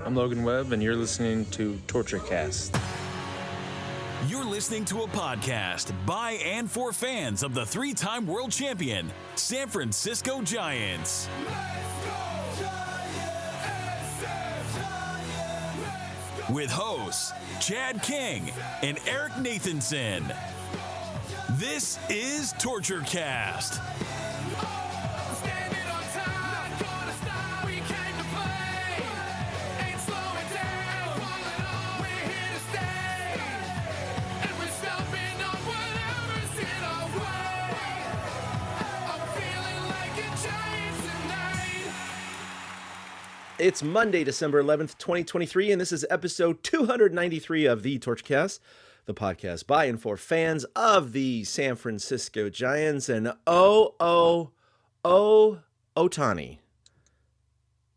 I'm Logan Webb, and you're listening to TortureCast. You're listening to a podcast by and for fans of the three-time world champion, San Francisco Giants. With hosts Chad King and Eric Nathanson. This is TortureCast. It's Monday, December 11th, 2023, and this is episode 293 of the TorchCast, the podcast by and for fans of the San Francisco Giants. And Ohtani.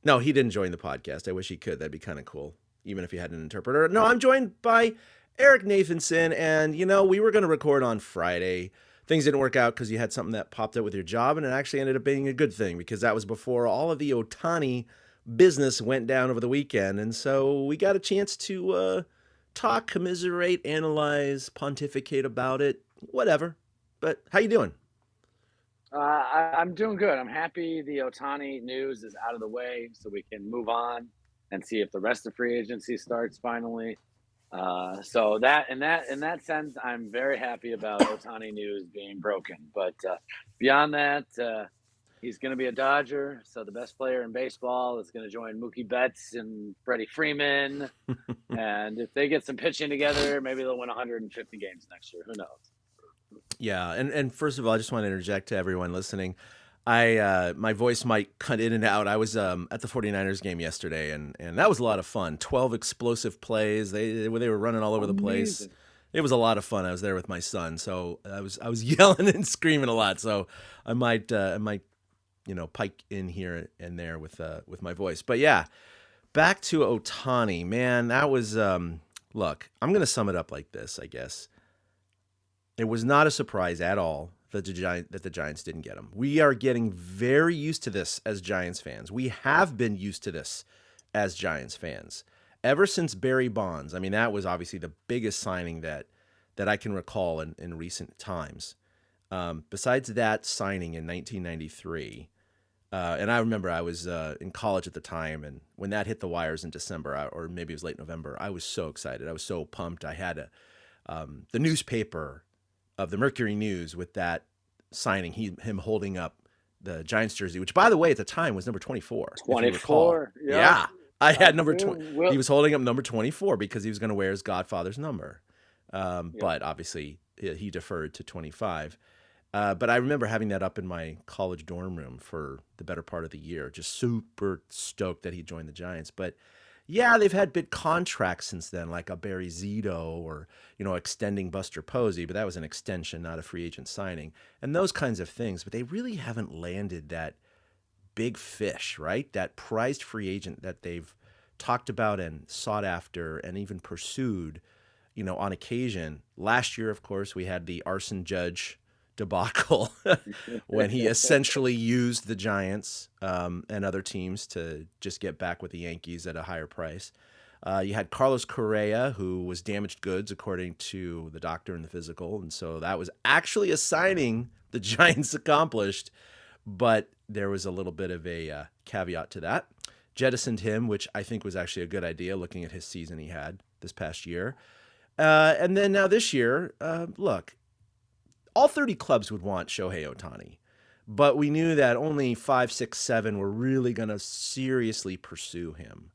No, he didn't join the podcast. I wish he could. That'd be kind of cool, even if he had an interpreter. No, I'm joined by Eric Nathanson, and, we were going to record on Friday. Things didn't work out because you had something that popped up with your job, and it actually ended up being a good thing because that was before all of the Ohtani business went down over the weekend, and so we got a chance to talk, commiserate, analyze, pontificate about it, whatever. But how you doing? I'm doing good. I'm happy the Ohtani news is out of the way, so we can move on and see if the rest of free agency starts finally. So that in that sense, I'm very happy about Ohtani news being broken. But beyond that, he's going to be a Dodger, so the best player in baseball is going to join Mookie Betts and Freddie Freeman. And if they get some pitching together, maybe they'll win 150 games next year. Who knows? Yeah, and first of all, I just want to interject to everyone listening. My voice might cut in and out. I was at the 49ers game yesterday, and that was a lot of fun. 12 explosive plays. They were running all over the place. It was a lot of fun. I was there with my son, so I was yelling and screaming a lot. So I might pike in here and there with my voice. But yeah, back to Ohtani, man, that was, look, I'm going to sum it up like this, I guess. It was not a surprise at all that the Giants didn't get him. We are getting very used to this as Giants fans. We have been used to this as Giants fans. Ever since Barry Bonds, I mean, that was obviously the biggest signing that I can recall in recent times. Besides that signing in 1993, and I remember I was in college at the time, and when that hit the wires in December, or maybe it was late November, I was so excited. I was so pumped. I had the newspaper of the Mercury News with that signing, him holding up the Giants jersey, which, by the way, at the time was number 24. 24, yeah. I had number 20. He was holding up number 24 because he was going to wear his godfather's number. But obviously, he deferred to 25. But I remember having that up in my college dorm room for the better part of the year, just super stoked that he joined the Giants. But yeah, they've had big contracts since then, like a Barry Zito or, extending Buster Posey, but that was an extension, not a free agent signing, and those kinds of things. But they really haven't landed that big fish, right? That prized free agent that they've talked about and sought after and even pursued, on occasion. Last year, of course, we had the arson judge debacle when he essentially used the Giants and other teams to just get back with the Yankees at a higher price. You had Carlos Correa, who was damaged goods, according to the doctor in the physical. And so that was actually a signing the Giants accomplished, but there was a little bit of a caveat to that. Jettisoned him, which I think was actually a good idea, looking at his season he had this past year. And then now this year, look, all 30 clubs would want Shohei Ohtani, but we knew that only 5, 6, 7 were really going to seriously pursue him.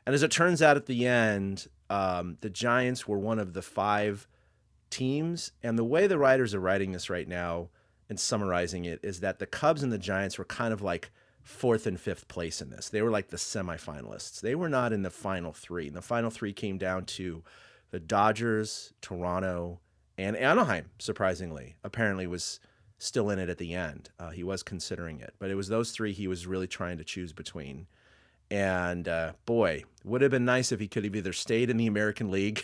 And as it turns out at the end, the Giants were one of the 5 teams. And the way the writers are writing this right now and summarizing it is that the Cubs and the Giants were kind of like 4th and 5th place in this. They were like the semifinalists. They were not in the final 3. And the final 3 came down to the Dodgers, Toronto, and Anaheim, surprisingly, apparently was still in it at the end. He was considering it. But it was those 3 he was really trying to choose between. And boy, would have been nice if he could have either stayed in the American League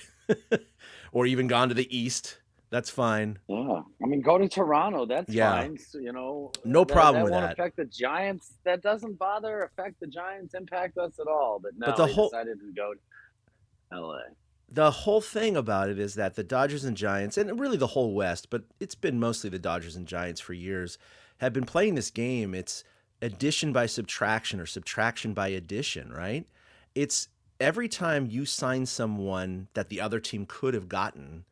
or even gone to the East. That's fine. Yeah, I mean, go to Toronto. That's fine. So, no problem that with won't that. affect the Giants. That doesn't affect the Giants, impact us at all. But But no, they decided to go to LA. The whole thing about it is that the Dodgers and Giants, and really the whole West, but it's been mostly the Dodgers and Giants for years, have been playing this game. It's addition by subtraction or subtraction by addition, right? It's every time you sign someone that the other team could have gotten,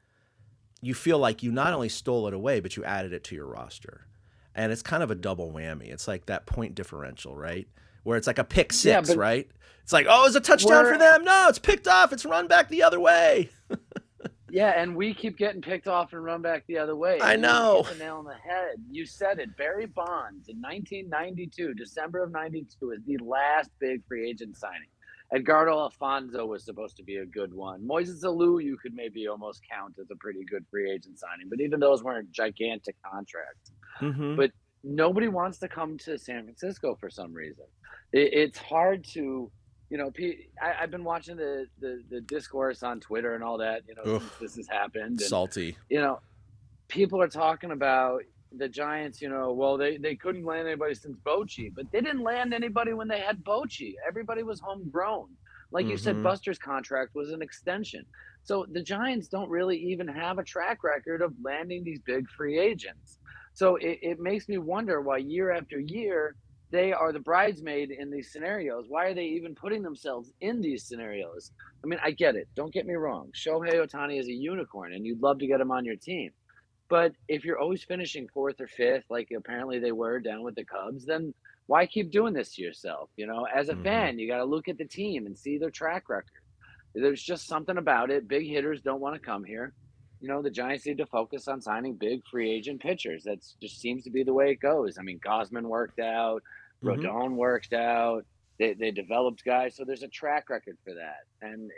you feel like you not only stole it away, but you added it to your roster. And it's kind of a double whammy. It's like that point differential, right? Where it's like a pick six, right? It's like, oh, it's a touchdown for them. No, it's picked off. It's run back the other way. Yeah, and we keep getting picked off and run back the other way. I know. You hit the nail on the head. You said it. Barry Bonds in 1992, December of 92, is the last big free agent signing. Edgardo Alfonso was supposed to be a good one. Moises Alou, you could maybe almost count as a pretty good free agent signing, but even those weren't gigantic contracts. Mm-hmm. But nobody wants to come to San Francisco for some reason. It's hard to, I've been watching the discourse on Twitter and all that, since this has happened. And, salty. People are talking about the Giants, well, they couldn't land anybody since Bochy, but they didn't land anybody when they had Bochy. Everybody was homegrown. Like you said, Buster's contract was an extension. So the Giants don't really even have a track record of landing these big free agents. So it makes me wonder why year after year they are the bridesmaid in these scenarios. Why are they even putting themselves in these scenarios? I mean, I get it. Don't get me wrong. Shohei Ohtani is a unicorn, and you'd love to get him on your team. But if you're always finishing fourth or fifth, like apparently they were down with the Cubs, then why keep doing this to yourself? As a fan, you got to look at the team and see their track record. There's just something about it. Big hitters don't want to come here. The Giants need to focus on signing big free agent pitchers. That just seems to be the way it goes. I mean, Gosman worked out. Rodon worked out. They developed guys. So there's a track record for that. And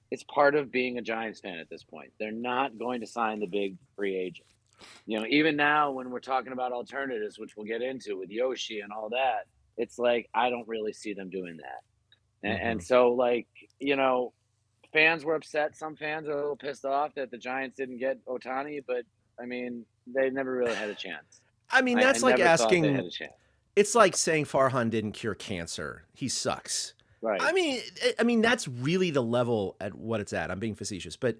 it's part of being a Giants fan at this point. They're not going to sign the big free agent. Even now when we're talking about alternatives, which we'll get into with Yoshi and all that, it's like I don't really see them doing that. And so, fans were upset. Some fans are a little pissed off that the Giants didn't get Ohtani, but, I mean, they never really had a chance. I mean, that's like asking – it's like saying Farhan didn't cure cancer. He sucks. Right. I mean, that's really the level at what it's at. I'm being facetious, but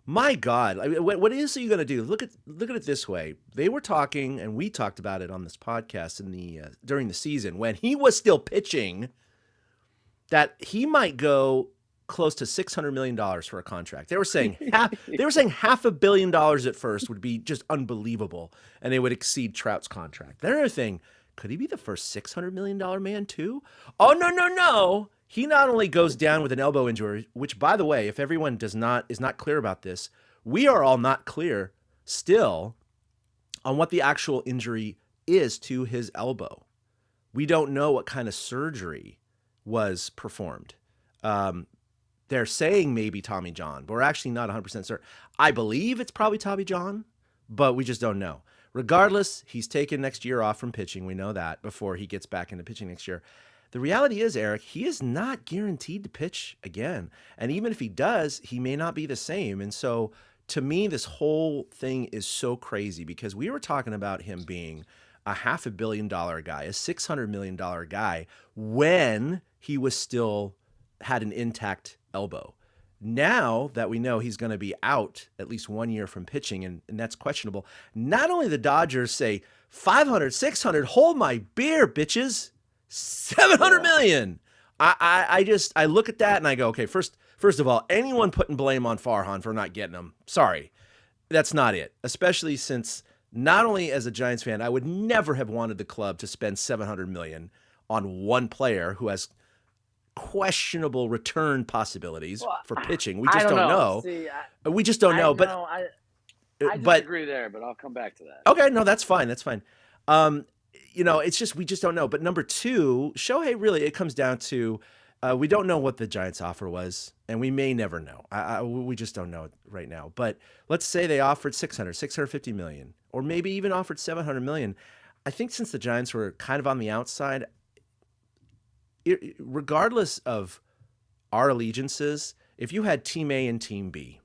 my God, what is you going to do? Look at it this way. They were talking, and we talked about it on this podcast during the season when he was still pitching, that he might go close to $600 million for a contract. They were saying $500 million at first would be just unbelievable, and they would exceed Trout's contract. The other thing. Could he be the first $600 million man too? Oh, no. He not only goes down with an elbow injury, which, by the way, if everyone is not clear about this, we are all not clear still on what the actual injury is to his elbow. We don't know what kind of surgery was performed. They're saying maybe Tommy John, but we're actually not 100% certain. I believe it's probably Tommy John, but we just don't know. Regardless, he's taken next year off from pitching. We know that before he gets back into pitching next year. The reality is, Eric, he is not guaranteed to pitch again. And even if he does, he may not be the same. And so to me, this whole thing is so crazy because we were talking about him being a $500 million guy, a $600 million guy when he was still had an intact elbow. Now that we know he's going to be out at least 1 year from pitching, and that's questionable, not only the Dodgers say 500, 600, hold my beer, bitches, 700 million. I look at that and I go, okay, first of all, anyone putting blame on Farhan for not getting him, sorry, that's not it. Especially since not only as a Giants fan, I would never have wanted the club to spend 700 million on one player who has questionable return possibilities for pitching. We just don't know. See, we just don't know. But I disagree there, but I'll come back to that. Okay, no, that's fine. That's fine. It's just we just don't know. But number two, Shohei, really, it comes down to we don't know what the Giants' offer was, and we may never know. We just don't know right now. But let's say they offered 650 million, or maybe even offered 700 million. I think since the Giants were kind of on the outside, regardless of our allegiances, if you had Team A and Team B,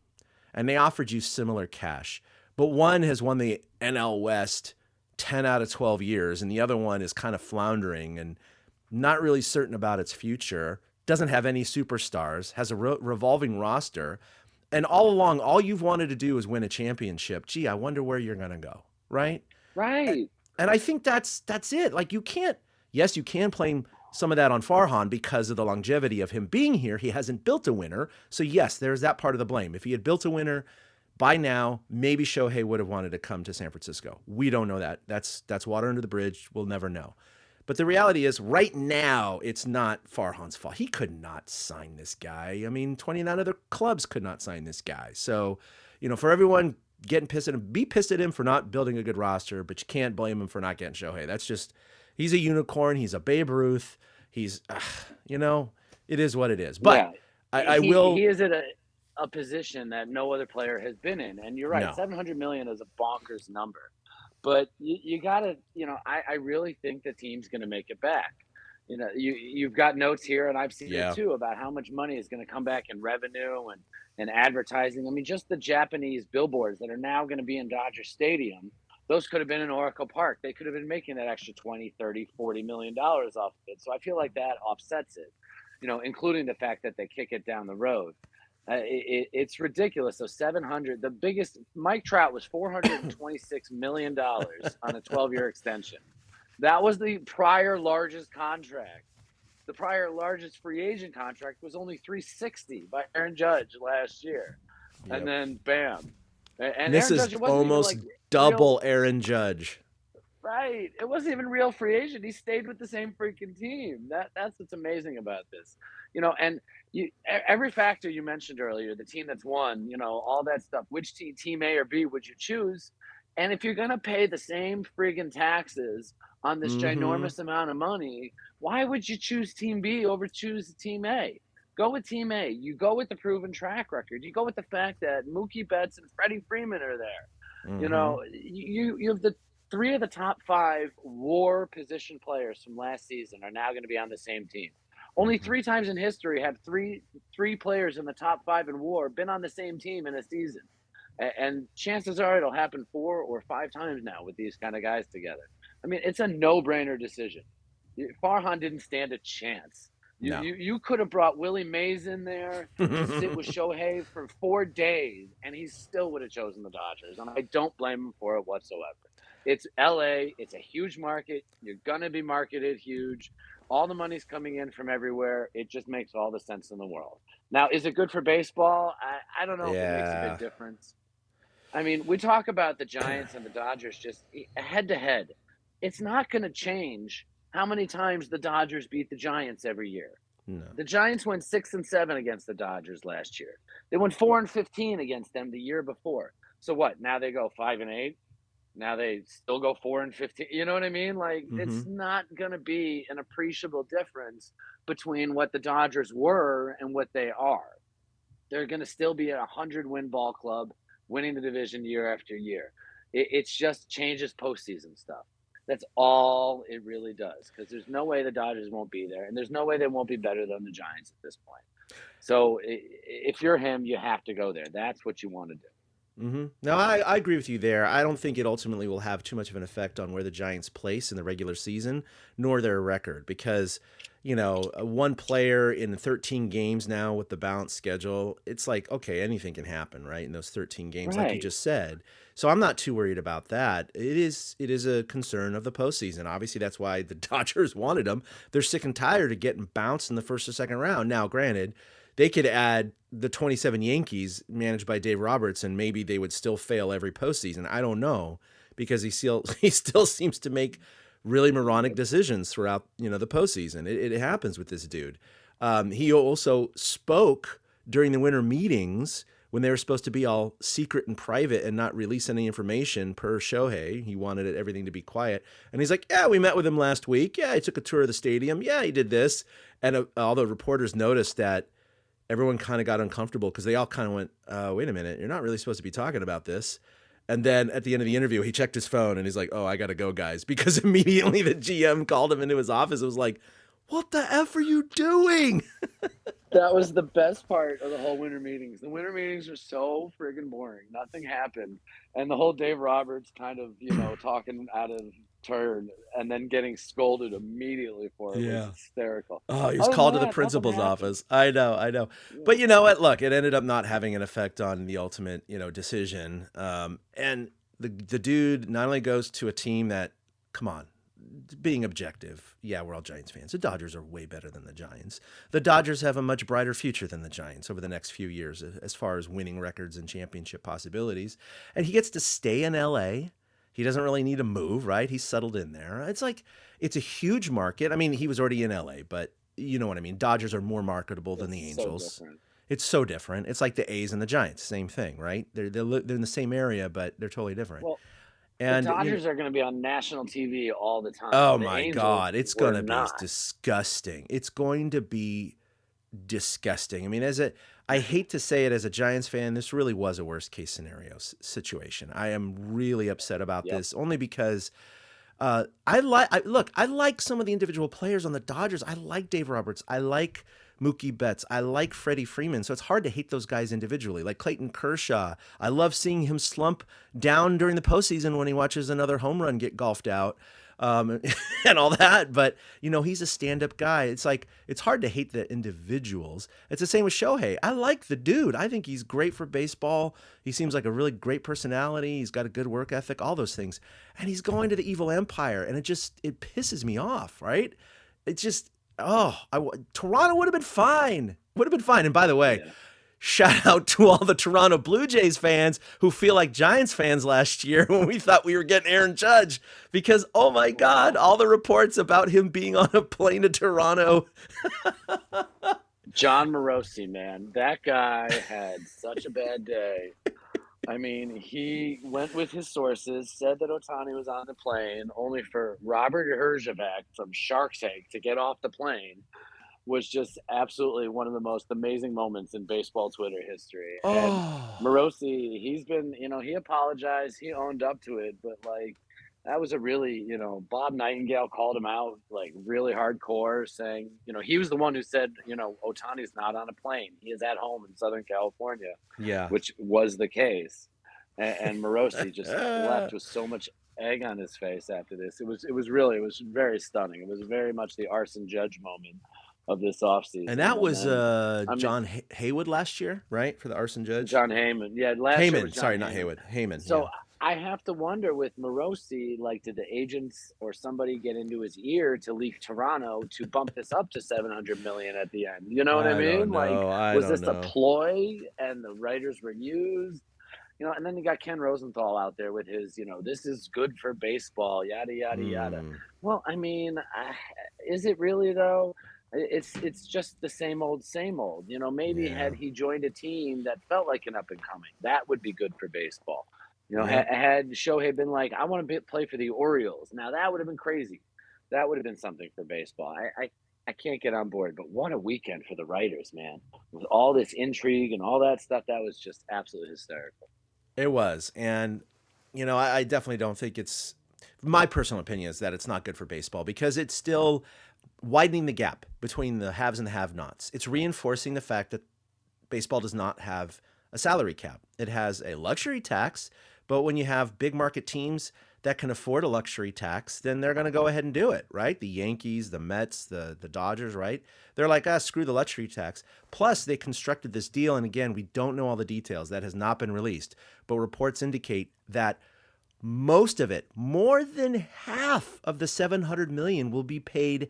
and they offered you similar cash. But one has won the NL West 10 out of 12 years, and the other one is kind of floundering and not really certain about its future, doesn't have any superstars, has a revolving roster, and all along, all you've wanted to do is win a championship. Gee, I wonder where you're going to go, right? Right. And I think that's it. Like, you can't, yes, you can blame some of that on Farhan because of the longevity of him being here. He hasn't built a winner. So yes, there's that part of the blame. If he had built a winner by now, maybe Shohei would have wanted to come to San Francisco. We don't know that. That's water under the bridge. We'll never know. But the reality is right now, it's not Farhan's fault. He could not sign this guy. I mean, 29 other clubs could not sign this guy. So, for everyone getting pissed at him, be pissed at him for not building a good roster, but you can't blame him for not getting Shohei. That's just, he's a unicorn. He's a Babe Ruth. He's, it is what it is. But yeah, he is at a position that no other player has been in. And you're right, No. $700 million is a bonkers number. But you got to, I really think the team's going to make it back. You've got notes here, and I've seen it too, about how much money is going to come back in revenue and advertising. I mean, just the Japanese billboards that are now going to be in Dodger Stadium, those could have been in Oracle Park. They could have been making that extra $20, $30, $40 million off of it. So I feel like that offsets it, including the fact that they kick it down the road. It's ridiculous. So 700, the biggest, Mike Trout was $426 million on a 12-year extension. That was the prior largest contract. The prior largest free agent contract was only $360 by Aaron Judge last year. Yep. And then bam. And this Aaron is almost double Aaron Judge. Right. It wasn't even real free agent. He stayed with the same freaking team. That's what's amazing about this. And every factor you mentioned earlier, the team that's won, all that stuff, which team A or B would you choose? And if you're going to pay the same friggin' taxes on this ginormous amount of money, why would you choose team B over choose team A? Go with team A. You go with the proven track record. You go with the fact that Mookie Betts and Freddie Freeman are there. You have the 3 of the top 5 WAR position players from last season are now going to be on the same team. Only 3 times in history have three players in the top 5 in WAR been on the same team in a season. And chances are it'll happen 4 or 5 times now with these kind of guys together. I mean, it's a no-brainer decision. Farhan didn't stand a chance. You could have brought Willie Mays in there to sit with Shohei for 4 days, and he still would have chosen the Dodgers. And I don't blame him for it whatsoever. It's LA. It's a huge market. You're going to be marketed huge. All the money's coming in from everywhere. It just makes all the sense in the world. Now, is it good for baseball? I don't know if it makes a big difference. I mean, we talk about the Giants and the Dodgers just head-to-head. It's not going to change how many times the Dodgers beat the Giants every year. No. The Giants went 6-7 against the Dodgers last year. They went 4-15 against them the year before. So what? Now they go 5-8. Now they still go 4-15. You know what I mean? Like, it's not going to be an appreciable difference between what the Dodgers were and what they are. They're going to still be a 100-win ball club, winning the division year after year. It's just changes postseason stuff. That's all it really does, because there's no way the Dodgers won't be there, and there's no way they won't be better than the Giants at this point. So if you're him, you have to go there. That's what you want to do. No, I agree with you there. I don't think it ultimately will have too much of an effect on where the Giants place in the regular season, nor their record, because, one player in 13 games now with the balanced schedule, it's like, okay, anything can happen, right, in those 13 games, like you just said. So I'm not too worried about that. It is a concern of the postseason. Obviously, that's why the Dodgers wanted him. They're sick and tired of getting bounced in the first or second round. Now, granted, they could add the 27 Yankees managed by Dave Roberts, and maybe they would still fail every postseason. I don't know, because he still seems to make really moronic decisions throughout the postseason. It happens with this dude. He also spoke during the winter meetings when they were supposed to be all secret and private and not release any information per Shohei. He wanted everything to be quiet. And he's like, yeah, we met with him last week. Yeah, he took a tour of the stadium. Yeah, he did this. And all the reporters noticed that everyone kind of got uncomfortable because they all kind of went, wait a minute, you're not really supposed to be talking about this. And then at the end of the interview, he checked his phone and he's like, oh, I got to go, guys. Because immediately the GM called him into his office. It was like, what the F are you doing? That was the best part of the whole winter meetings. The winter meetings are so friggin' boring. Nothing happened. And the whole Dave Roberts kind of, talking out of turn and then getting scolded immediately for it was Yeah. hysterical. Oh, he was Other than called to the that, nothing principal's happened. office. I know. Yeah. But you know what? Look, it ended up not having an effect on the ultimate, decision. And the dude not only goes to a team that, come on, being objective, yeah, we're all Giants fans. The Dodgers are way better than the Giants. The Dodgers have a much brighter future than the Giants over the next few years as far as winning records and championship possibilities. And he gets to stay in LA. He doesn't really need to move, right? He's settled in there. It's a huge market. I mean, he was already in LA, but you know what I mean? Dodgers are more marketable than the Angels. So different. It's so different. It's like the A's and the Giants, same thing, right? They're in the same area, but they're totally different. Well, And the Dodgers are going to be on national TV all the time. oh The my Angels God, it's going to be not. disgusting. It's going to be disgusting. I mean, I hate to say it as a Giants fan, this really was a worst case scenario situation. I am really upset about this only because I like some of the individual players on the Dodgers. I like Dave Roberts. I like Mookie Betts. I like Freddie Freeman. So it's hard to hate those guys individually. Like Clayton Kershaw. I love seeing him slump down during the postseason when he watches another home run get golfed out. And all that, but he's a stand-up guy. It's like, it's hard to hate the individuals. It's the same with Shohei. I like the dude. I think he's great for baseball. He seems like a really great personality. He's got a good work ethic, all those things. And he's going to the evil empire, and it pisses me off, right? It just, Toronto would have been fine. And by the way, shout out to all the Toronto Blue Jays fans who feel like Giants fans last year when we thought we were getting Aaron Judge because, oh my God, all the reports about him being on a plane to Toronto. John Morosi, man, that guy had such a bad day. I mean, he went with his sources, said that Ohtani was on the plane, only for Robert Herjavec from Shark Tank to get off the plane. Was just absolutely one of the most amazing moments in baseball Twitter history. And Morosi, he's been, he apologized, he owned up to it, but that was a really, Bob Nightingale called him out really hardcore, saying, he was the one who said, Ohtani's not on a plane. He is at home in Southern California. Yeah. Which was the case. And Morosi just left with so much egg on his face after this. It was very stunning. It was very much the Arson Judge moment of this offseason. And that was John Haywood last year, right? For the Arson Judge? John Heyman. Yeah, last year was John sorry, Heyman. Not Haywood. Heyman. So yeah. I have to wonder with Morosi, did the agents or somebody get into his ear to leak Toronto to bump this up to $700 million at the end? You know what I mean? Was this a ploy and the writers were used? And then you got Ken Rosenthal out there with his, this is good for baseball, yada, yada, yada. Well, I mean, is it really though? It's just the same old. Maybe had he joined a team that felt like an up and coming, that would be good for baseball. Had Shohei been like, I want to play for the Orioles, now that would have been crazy. That would have been something for baseball. I can't get on board, but what a weekend for the writers, man. With all this intrigue and all that stuff, that was just absolutely hysterical. It was. And, I definitely don't think it's, my personal opinion is that it's not good for baseball because it's still widening the gap between the haves and the have-nots. It's reinforcing the fact that baseball does not have a salary cap. It has a luxury tax, but when you have big market teams that can afford a luxury tax, then they're going to go ahead and do it, right? The Yankees, the Mets, the Dodgers, right? They're like, screw the luxury tax. Plus, they constructed this deal, and again, we don't know all the details. That has not been released, but reports indicate that most of it, more than half of the $700 million will be paid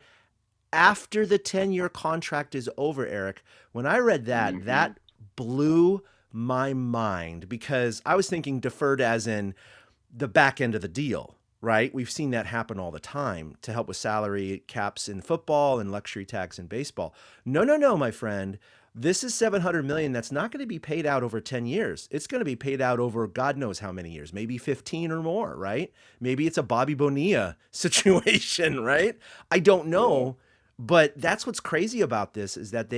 after the 10-year contract is over, Eric. When I read that, that blew my mind because I was thinking deferred as in the back end of the deal, right? We've seen that happen all the time to help with salary caps in football and luxury tax in baseball. No, my friend. This is $700 million that's not going to be paid out over 10 years. It's going to be paid out over God knows how many years, maybe 15 or more, right? Maybe it's a Bobby Bonilla situation, right? I don't know. But that's what's crazy about this is that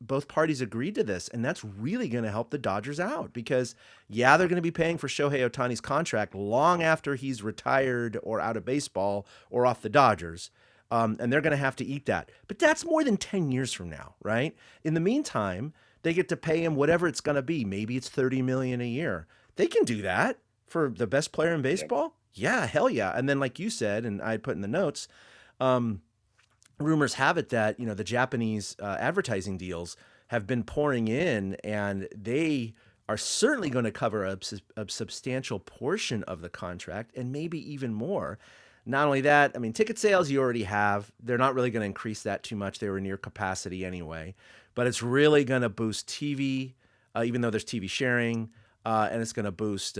both parties agreed to this, and that's really going to help the Dodgers out because, they're going to be paying for Shohei Ohtani's contract long after he's retired or out of baseball or off the Dodgers. and they're going to have to eat that. But that's more than 10 years from now, right? In the meantime, they get to pay him whatever it's going to be. Maybe it's $30 million a year. They can do that for the best player in baseball. Yeah, hell yeah. And then, like you said, and I put in the notes, rumors have it that, the Japanese advertising deals have been pouring in, and they are certainly going to cover a substantial portion of the contract, and maybe even more. Not only that, I mean, ticket sales you already have. They're not really going to increase that too much. They were near capacity anyway. But it's really going to boost TV, even though there's TV sharing, and it's going to boost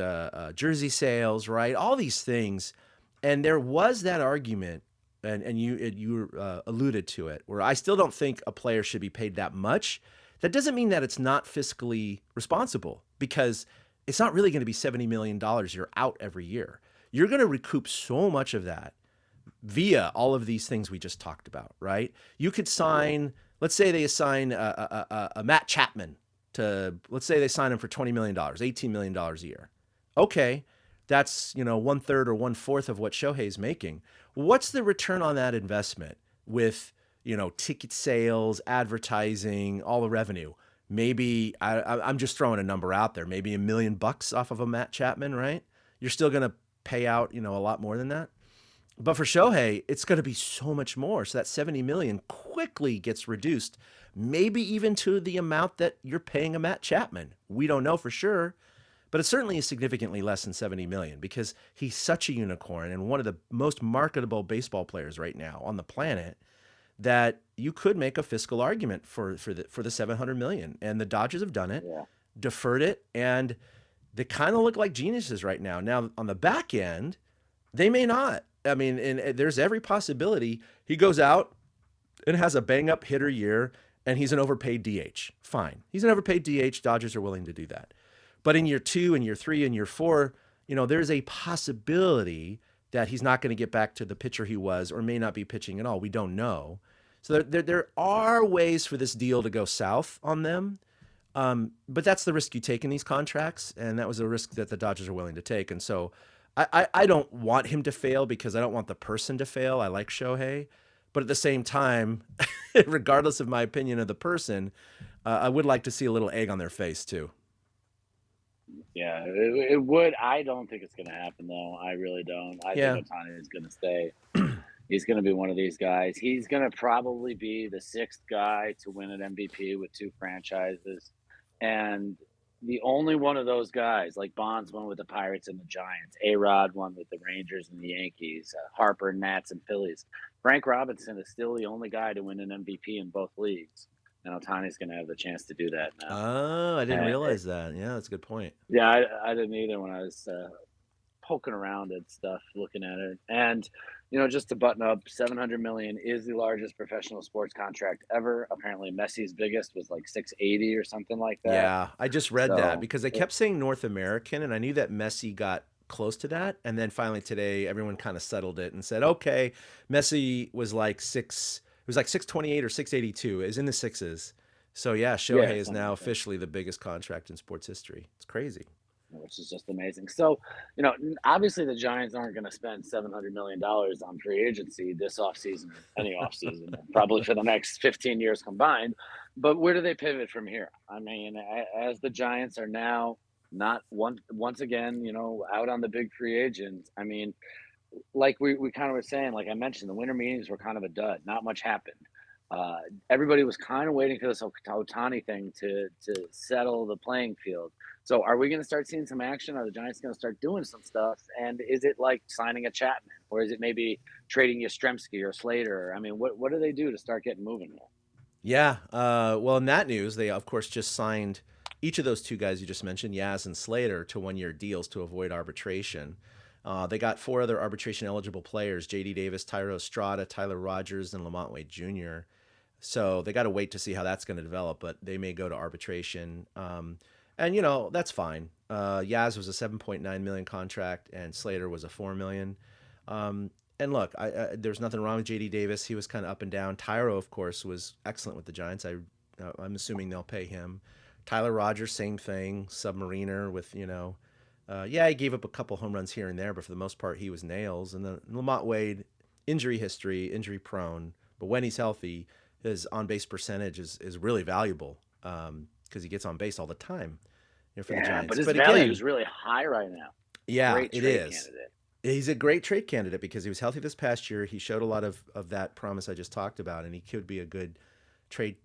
jersey sales, right? All these things. And there was that argument, and you alluded to it, where I still don't think a player should be paid that much. That doesn't mean that it's not fiscally responsible, because it's not really going to be $70 million you're out every year. You're going to recoup so much of that via all of these things we just talked about, right? You could sign, let's say they assign a Matt Chapman to, let's say they sign him for $20 million, $18 million a year. Okay, that's, 1/3 or 1/4 of what Shohei's making. What's the return on that investment with, ticket sales, advertising, all the revenue? Maybe, I'm just throwing a number out there, maybe $1 million off of a Matt Chapman, right? You're still going to pay out, a lot more than that. But for Shohei, it's going to be so much more. So that $70 million quickly gets reduced, maybe even to the amount that you're paying a Matt Chapman. We don't know for sure, but it certainly is significantly less than $70 million, because he's such a unicorn and one of the most marketable baseball players right now on the planet, that you could make a fiscal argument for the $700 million. And the Dodgers have done it, deferred it, and they kind of look like geniuses right now. Now, on the back end, they may not. I mean, and there's every possibility he goes out and has a bang-up hitter year, and he's an overpaid DH. Fine. He's an overpaid DH. Dodgers are willing to do that. But in year 2 and year 3 and year 4, there's a possibility that he's not going to get back to the pitcher he was, or may not be pitching at all. We don't know. So there are ways for this deal to go south on them. But that's the risk you take in these contracts, and that was a risk that the Dodgers are willing to take. And so I don't want him to fail, because I don't want the person to fail. I like Shohei. But at the same time, regardless of my opinion of the person, I would like to see a little egg on their face too. Yeah, it would. I don't think it's going to happen, though. I really don't. I think Ohtani is going to stay. He's going to be one of these guys. He's going to probably be the 6th guy to win an MVP with 2 franchises. And the only one of those guys, like Bonds won with the Pirates and the Giants, A-Rod won with the Rangers and the Yankees, Harper, Nats, and Phillies. Frank Robinson is still the only guy to win an MVP in both leagues. And Ohtani's going to have the chance to do that now. Oh, I didn't realize that. Yeah, that's a good point. Yeah, I didn't either when I was poking around at stuff, looking at it. And, just to button up, $700 million is the largest professional sports contract ever. Apparently Messi's biggest was like $680 or something like that. Yeah, I just read that, because they kept saying North American, and I knew that Messi got close to that. And then finally today, everyone kind of settled it and said, okay, Messi was like 628 or 682. Is in the sixes. So yeah, Shohei is now officially the biggest contract in sports history. It's crazy. Which is just amazing. So, obviously the Giants aren't going to spend $700 million on free agency this offseason, any offseason, probably for the next 15 years combined. But where do they pivot from here? I mean, as the Giants are now not once again, out on the big free agents. I mean, like we kind of were saying, like I mentioned, the winter meetings were kind of a dud. Not much happened. Everybody was kind of waiting for this Ohtani thing to settle the playing field. So are we going to start seeing some action? Are the Giants going to start doing some stuff? And is it like signing a Chapman, or is it maybe trading Yastrzemski or Slater? I mean, what do they do to start getting moving? Yeah. Well, in that news, they of course just signed each of those 2 guys you just mentioned, Yaz and Slater, to 1-year deals to avoid arbitration. They got 4 other arbitration-eligible players: J.D. Davis, Tyro Estrada, Tyler Rogers, and Lamont Wade Jr. So they got to wait to see how that's going to develop, but they may go to arbitration. And, that's fine. Yaz was a $7.9 million contract, and Slater was a $4 million. And look, there's nothing wrong with J.D. Davis. He was kind of up and down. Tyro, of course, was excellent with the Giants. I'm assuming they'll pay him. Tyler Rogers, same thing, submariner with, he gave up a couple home runs here and there, but for the most part, he was nails. And then Lamont Wade, injury history, injury prone, but when he's healthy, his on base percentage is really valuable because he gets on base all the time, for the Yeah, but Giants. his But value again, is really high right now. yeah, Great it trade is. candidate. He's a great trade candidate because he was healthy this past year. He showed a lot of that promise I just talked about, and he could be a good trade,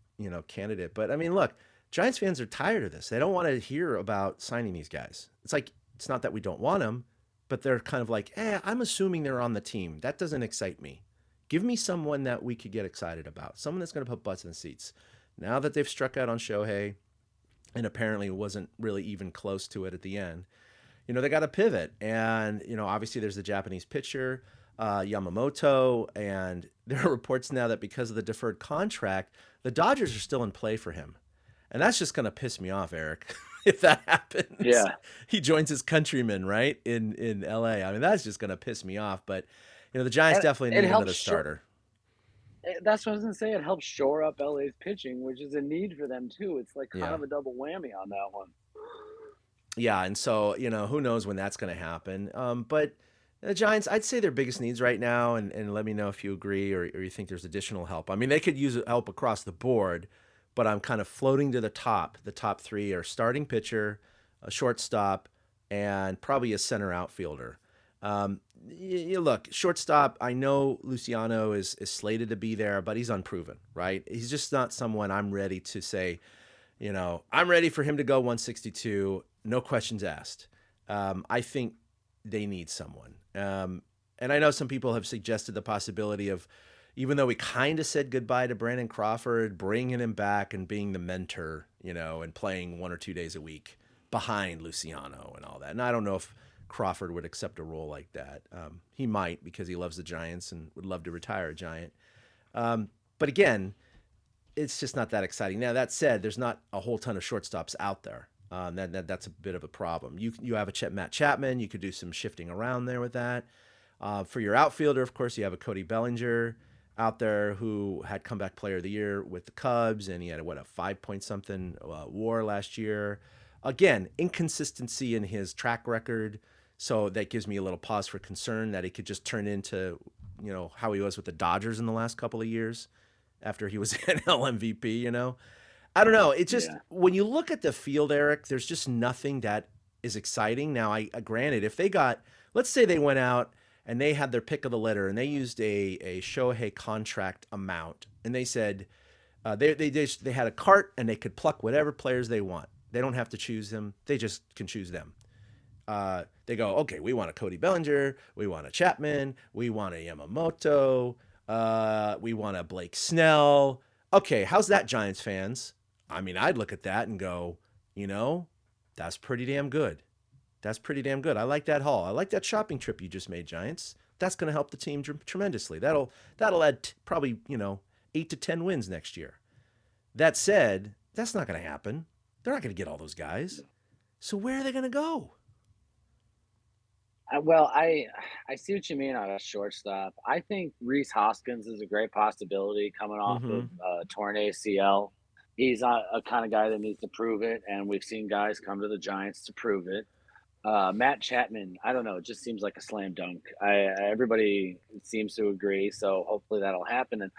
candidate. But I mean, look, Giants fans are tired of this. They don't want to hear about signing these guys. It's like, it's not that we don't want them, but they're kind of like, I'm assuming they're on the team. That doesn't excite me. Give me someone that we could get excited about, someone that's going to put butts in the seats. Now that they've struck out on Shohei, and apparently wasn't really even close to it at the end, they got to pivot. And, obviously there's the Japanese pitcher, Yamamoto, and there are reports now that because of the deferred contract, the Dodgers are still in play for him. And that's just going to piss me off, Eric, if that happens. Yeah. He joins his countrymen, right, in LA. I mean, that's just going to piss me off. But, the Giants definitely need another starter. That's what I was going to say. It helps shore up LA's pitching, which is a need for them, too. It's like kind Yeah. of a double whammy on that one. Yeah, and so, who knows when that's going to happen. But the Giants, I'd say their biggest needs right now, and let me know if you agree or you think there's additional help. I mean, they could use help across the board, but I'm kind of floating to the top. The top three are starting pitcher, a shortstop, and probably a center outfielder. Look, shortstop, I know Luciano is slated to be there, but he's unproven, right? He's just not someone I'm ready to say, I'm ready for him to go 162, no questions asked. I think they need someone. And I know some people have suggested the possibility of, even though we kind of said goodbye to Brandon Crawford, bringing him back and being the mentor, and playing 1 or 2 days a week behind Luciano and all that. And I don't know if Crawford would accept a role like that. He might, because he loves the Giants and would love to retire a Giant. But again, it's just not that exciting. Now, that said, there's not a whole ton of shortstops out there. That's a bit of a problem. You have a Matt Chapman. You could do some shifting around there with that. For your outfielder, of course, you have a Cody Bellinger out there who had comeback player of the year with the Cubs, and he had a 5-point-something WAR last year. Again, inconsistency in his track record, so that gives me a little pause for concern that he could just turn into, how he was with the Dodgers in the last couple of years after he was NL MVP. I don't know. It's just, when you look at the field, Eric, there's just nothing that is exciting. Now, I granted, if they got, let's say they went out and they had their pick of the litter and they used a Shohei contract amount, and they said they had a cart and they could pluck whatever players they want. They don't have to choose them. They just can choose them. They go, okay, we want a Cody Bellinger, we want a Chapman, we want a Yamamoto, we want a Blake Snell. Okay, how's that, Giants fans? I mean, I'd look at that and go, that's pretty damn good. That's pretty damn good. I like that haul. I like that shopping trip you just made, Giants. That's going to help the team tremendously. That'll add probably, 8 to 10 wins next year. That said, that's not going to happen. They're not going to get all those guys. So where are they going to go? Well, I see what you mean on a shortstop. I think Rhys Hoskins is a great possibility coming off of torn ACL. He's a kind of guy that needs to prove it, and we've seen guys come to the Giants to prove it. Matt Chapman, I don't know, it just seems like a slam dunk. Everybody seems to agree, so hopefully that'll happen. And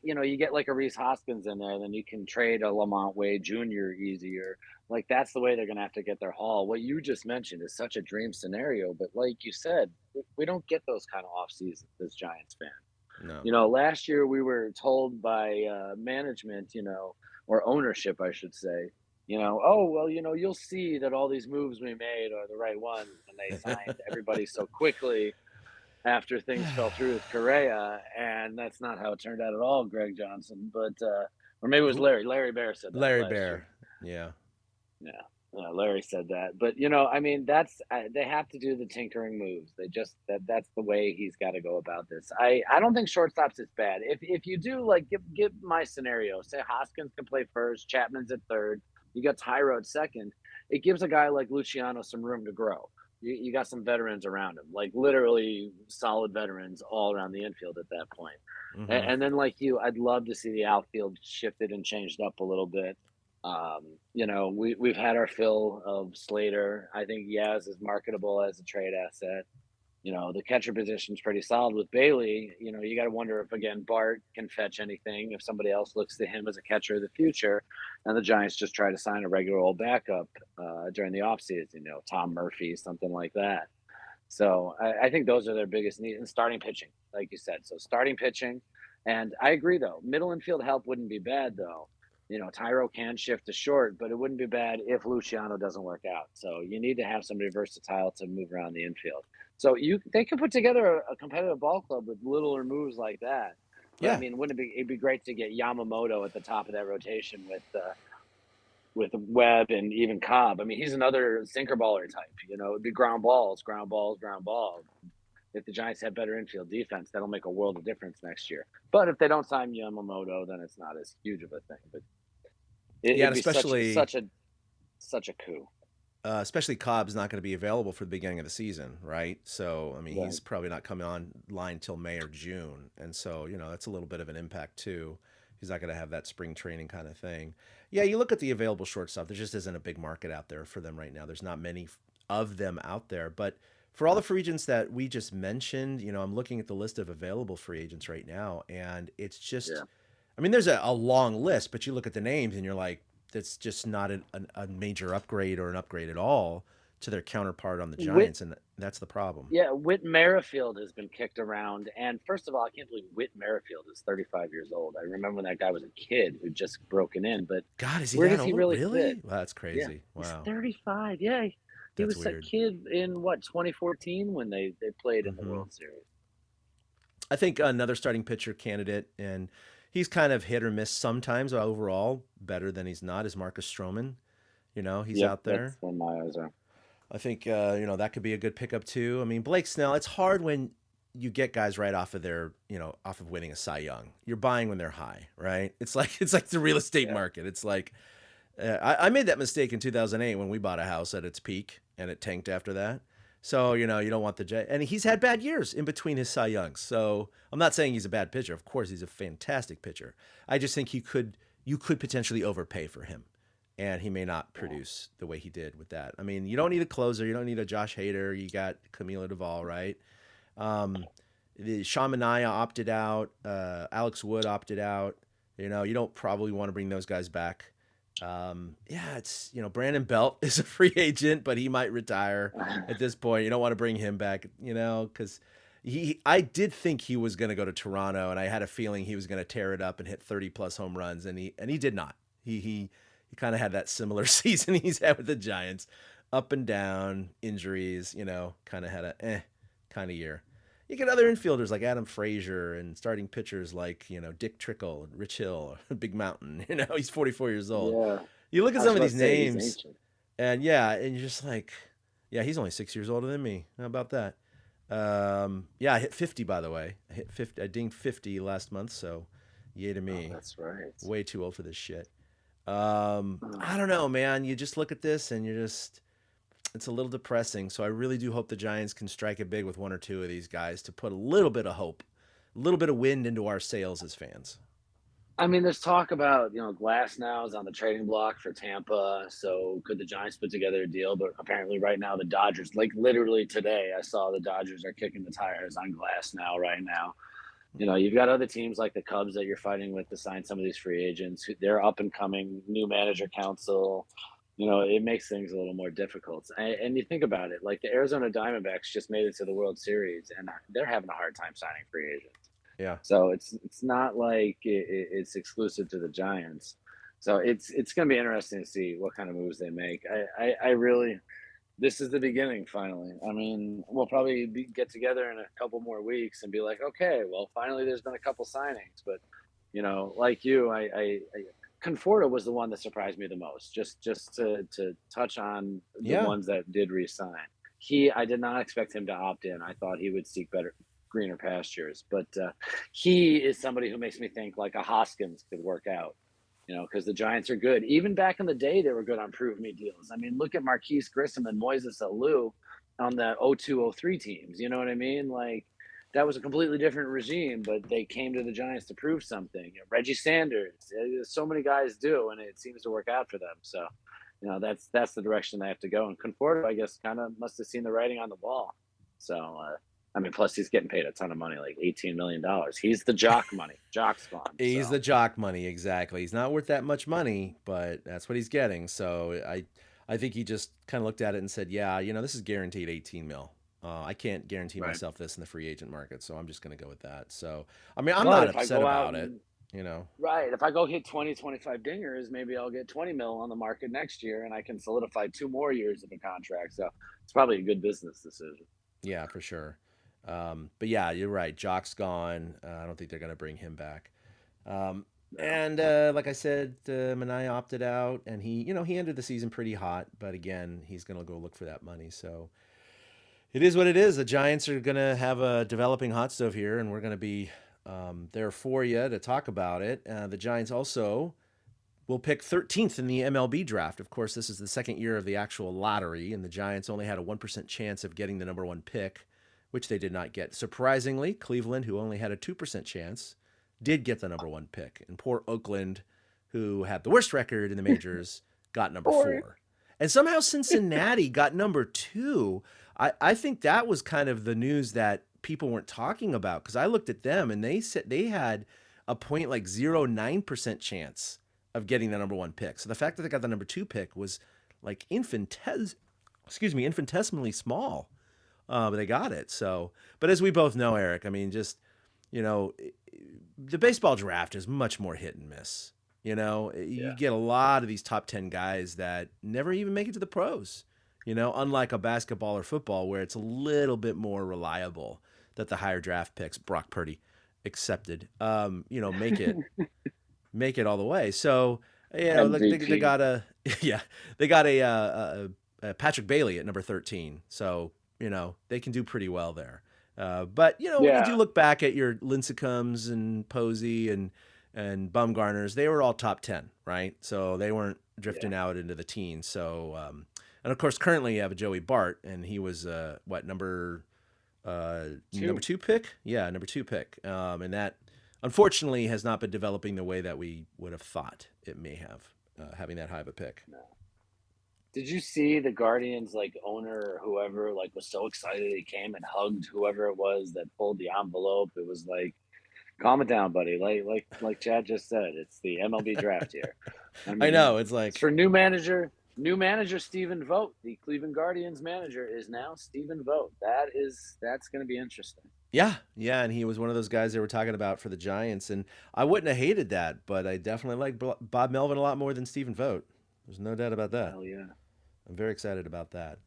you get like a Rhys Hoskins in there, then you can trade a Lamont Wade Jr. easier. Like, that's the way they're going to have to get their haul. What you just mentioned is such a dream scenario, but like you said, we don't get those kind of off seasons as Giants fans. No. Last year we were told by management, or ownership, I should say, oh, well, you'll see that all these moves we made are the right ones. And they signed everybody so quickly after things fell through with Correa. And that's not how it turned out at all, Greg Johnson. But, or maybe it was Larry. Larry Bear said that. Larry Bear. Yeah. Yeah. Larry said that. But, I mean, that's, they have to do the tinkering moves. That's the way he's got to go about this. I don't think shortstops is bad. If you do, like, give my scenario, say Hoskins can play first, Chapman's at third, you got Tyro at second. It gives a guy like Luciano some room to grow. You got some veterans around him, like literally solid veterans all around the infield at that point. And then, like I'd love to see the outfield shifted and changed up a little bit. We've had our fill of Slater. I think Yaz is marketable as a trade asset. The catcher position's pretty solid with Bailey. You got to wonder if, again, Bart can fetch anything, if somebody else looks to him as a catcher of the future, and the Giants just try to sign a regular old backup during the offseason, Tom Murphy, something like that. So I think those are their biggest needs. And starting pitching, like you said. So starting pitching. And I agree, though. Middle infield help wouldn't be bad, though. Tyro can shift to short, but it wouldn't be bad if Luciano doesn't work out. So you need to have somebody versatile to move around the infield. So they could put together a competitive ball club with littler moves like that. But, Yeah. I mean, it'd be great to get Yamamoto at the top of that rotation with Webb and even Cobb. I mean, he's another sinker baller type. It'd be ground balls, ground balls, ground balls. If the Giants have better infield defense, that'll make a world of difference next year. But if they don't sign Yamamoto, then it's not as huge of a thing. But it'd be especially such a coup. Especially Cobb's not going to be available for the beginning of the season, right? So, I mean, Right. he's probably not coming online until May or June. And so, that's a little bit of an impact too. He's not going to have that spring training kind of thing. Yeah, you look at the available shortstop, there just isn't a big market out there for them right now. There's not many of them out there. But for all the free agents that we just mentioned, I'm looking at the list of available free agents right now, and it's just, I mean, there's a long list, but you look at the names and you're like, that's just not a major upgrade or an upgrade at all to their counterpart on the Giants, and that's the problem. Yeah, Whit Merrifield has been kicked around, and first of all, I can't believe Whit Merrifield is 35 years old. I remember when that guy was a kid who just broken in, but God, is he where that does he old? really Really? fit? Wow, that's crazy. Yeah, Wow, he's 35. Yeah, he that's was weird. a kid in 2014 when they played in the World Series. I think another starting pitcher candidate, and he's kind of hit or miss sometimes, but overall better than he's not, is Marcus Stroman. He's out there. That's where my eyes are. I think that could be a good pickup too. I mean, Blake Snell, it's hard when you get guys right off of their, off of winning a Cy Young. You're buying when they're high, right? It's like the real estate market. It's like I made that mistake in 2008 when we bought a house at its peak and it tanked after that. So, you don't want and he's had bad years in between his Cy Youngs. So I'm not saying he's a bad pitcher. Of course, he's a fantastic pitcher. I just think you could potentially overpay for him, and he may not produce the way he did with that. I mean, you don't need a closer. You don't need a Josh Hader. You got Camilo Duvall, right? The Sean Manaea opted out. Alex Wood opted out. You don't probably want to bring those guys back. It's, Brandon Belt is a free agent, but he might retire at this point. You don't want to bring him back, because I did think he was going to go to Toronto, and I had a feeling he was going to tear it up and hit 30 plus home runs. And he did not. He kind of had that similar season he's had with the Giants, up and down, injuries, kind of had a kind of year. You get other infielders like Adam Frazier and starting pitchers like, Dick Trickle, Rich Hill, Big Mountain. He's 44 years old. Yeah. You look at some of these names, and you're just like, yeah, he's only 6 years older than me. How about that? I hit 50, by the way. I hit 50. I dinged 50 last month, so yay to me. Oh, that's right. Way too old for this shit. I don't know, man. You just look at this and it's a little depressing. So I really do hope the Giants can strike it big with one or two of these guys to put a little bit of hope, a little bit of wind into our sails as fans. I mean, there's talk about, Glass now is on the trading block for Tampa. So could the Giants put together a deal? But apparently right now the Dodgers, like literally today, I saw the Dodgers are kicking the tires on Glass now right now. You've got other teams like the Cubs that you're fighting with to sign some of these free agents. They're up and coming, new manager council. It makes things a little more difficult. And you think about it, like the Arizona Diamondbacks just made it to the World Series, and they're having a hard time signing free agents. Yeah. So it's not like it's exclusive to the Giants. So it's going to be interesting to see what kind of moves they make. I really, this is the beginning finally. I mean, we'll probably get together in a couple more weeks and be like, okay, well, finally there's been a couple signings. But, like you, I Conforto was the one that surprised me the most, just to touch on the ones that did re-sign. I did not expect him to opt in. I thought he would seek greener pastures, but he is somebody who makes me think like a Hoskins could work out, because the Giants are good. Even back in the day, they were good on prove me deals. I mean, look at Marquise Grissom and Moises Alou on the 02-03 teams. You know what I mean? Like, that was a completely different regime, but they came to the Giants to prove something. Reggie Sanders, so many guys do, and it seems to work out for them. So, that's the direction they have to go. And Conforto, I guess, kind of must have seen the writing on the wall. So I mean, plus he's getting paid a ton of money, like $18 million. He's the jock money. Jock's gone. He's the jock money, exactly. He's not worth that much money, but that's what he's getting. So I think he just kind of looked at it and said, yeah, this is guaranteed 18 mil. I can't guarantee myself this in the free agent market, so I'm just going to go with that. So, I mean, I'm not upset about it, Right. If I go hit 20, 25 dingers, maybe I'll get 20 mil on the market next year, and I can solidify 2 more years of a contract. So it's probably a good business decision. Yeah, for sure. But yeah, you're right. Jock's gone. I don't think they're going to bring him back. And like I said, Manai opted out, and he ended the season pretty hot. But again, he's going to go look for that money. So it is what it is. The Giants are going to have a developing hot stove here, and we're going to be there for you to talk about it. The Giants also will pick 13th in the MLB draft. Of course, this is the second year of the actual lottery, and the Giants only had a 1% chance of getting the number 1 pick, which they did not get. Surprisingly, Cleveland, who only had a 2% chance, did get the number 1 pick. And poor Oakland, who had the worst record in the majors, got number 4. And somehow Cincinnati got number 2. I think that was kind of the news that people weren't talking about, because I looked at them and they said they had a 0.09% chance of getting the number 1 pick. So the fact that they got the number 2 pick was like infinitesimally small. But they got it. So, but as we both know, Eric, I mean, just, the baseball draft is much more hit and miss. You get a lot of these top 10 guys that never even make it to the pros, unlike a basketball or football where it's a little bit more reliable that the higher draft picks, Brock Purdy accepted, make it all the way. So, they got a Patrick Bailey at number 13. So, they can do pretty well there. But when you do look back at your Lincecums and Posey and Bumgarners, they were all top 10, right? So they weren't drifting out into the teens. So, and of course, currently you have a Joey Bart, and he was number 2 pick? Yeah, number 2 pick. And that unfortunately has not been developing the way that we would have thought it may have, having that high of a pick. No. Did you see the Guardians owner or whoever was so excited he came and hugged whoever it was that pulled the envelope? It was like, calm it down, buddy. Like Chad just said, it's the MLB draft here. I know, it's like, it's for new manager Stephen Vogt. The Cleveland Guardians manager is now Stephen Vogt. That's going to be interesting. Yeah, and he was one of those guys they were talking about for the Giants, and I wouldn't have hated that, but I definitely like Bob Melvin a lot more than Stephen Vogt. There's no doubt about that. Hell yeah. I'm very excited about that.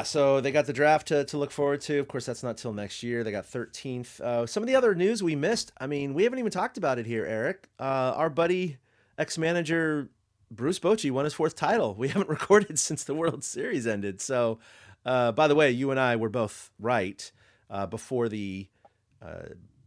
So they got the draft to look forward to. Of course, that's not till next year. They got 13th. Some of the other news we missed, I mean, we haven't even talked about it here, Eric. Our buddy, ex-manager Bruce Bochy won his 4th title. We haven't recorded since the World Series ended. So, by the way, you and I were both right. Before the